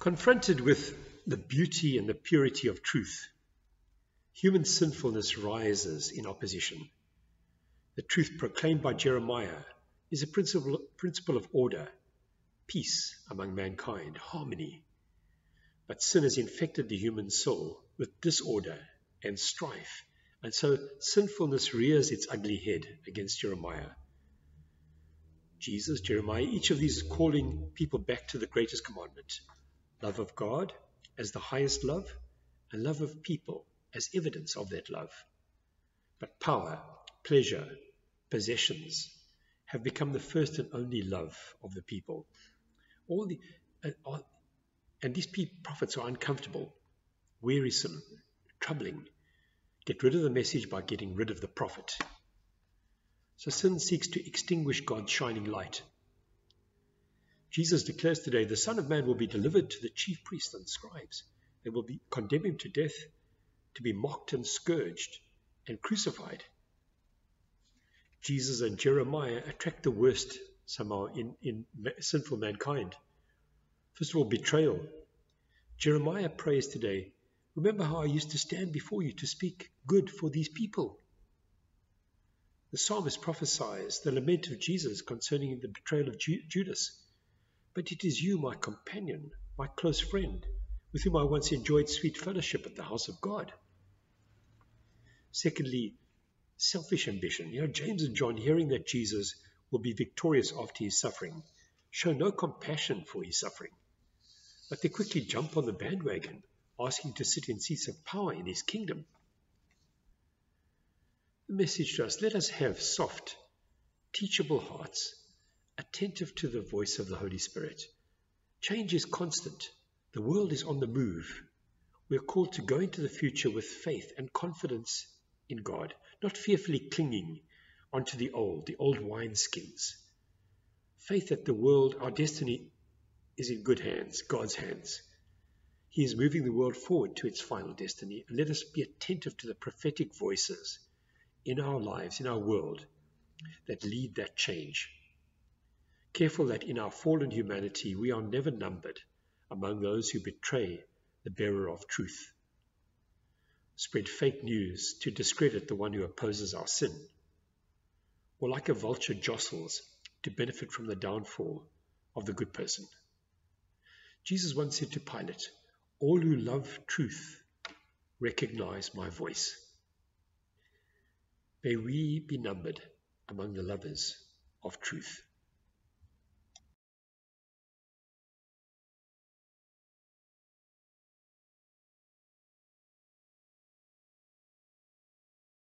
Confronted with the beauty and the purity of truth, human sinfulness rises in opposition. The truth proclaimed by Jeremiah is a principle of order, peace among mankind, harmony. But sin has infected the human soul with disorder and strife, and so sinfulness rears its ugly head against Jeremiah. Jesus, Jeremiah, each of these is calling people back to the greatest commandment: love of God as the highest love, and love of people as evidence of that love. But power, pleasure, possessions have become the first and only love of the people. And these prophets are uncomfortable, wearisome, troubling. Get rid of the message by getting rid of the prophet. So sin seeks to extinguish God's shining light. Jesus declares today, the Son of Man will be delivered to the chief priests and scribes. They will condemn him to death, to be mocked and scourged and crucified. Jesus and Jeremiah attract the worst somehow in sinful mankind. First of all, betrayal. Jeremiah prays today, remember how I used to stand before you to speak good for these people. The psalmist prophesies the lament of Jesus concerning the betrayal of Judas. But it is you, my companion, my close friend, with whom I once enjoyed sweet fellowship at the house of God. Secondly, selfish ambition. James and John, hearing that Jesus will be victorious after his suffering, show no compassion for his suffering, but they quickly jump on the bandwagon, asking to sit in seats of power in his kingdom. The message to us: let us have soft, teachable hearts, attentive to the voice of the Holy Spirit. Change is constant. The world is on the move. We are called to go into the future with faith and confidence in God, not fearfully clinging onto the old wineskins. Faith that the world, our destiny, is in good hands, God's hands. He is moving the world forward to its final destiny. And let us be attentive to the prophetic voices in our lives, in our world, that lead that change. Careful that in our fallen humanity, we are never numbered among those who betray the bearer of truth, spread fake news to discredit the one who opposes our sin, or like a vulture jostles to benefit from the downfall of the good person. Jesus once said to Pilate, all who love truth recognize my voice. May we be numbered among the lovers of truth.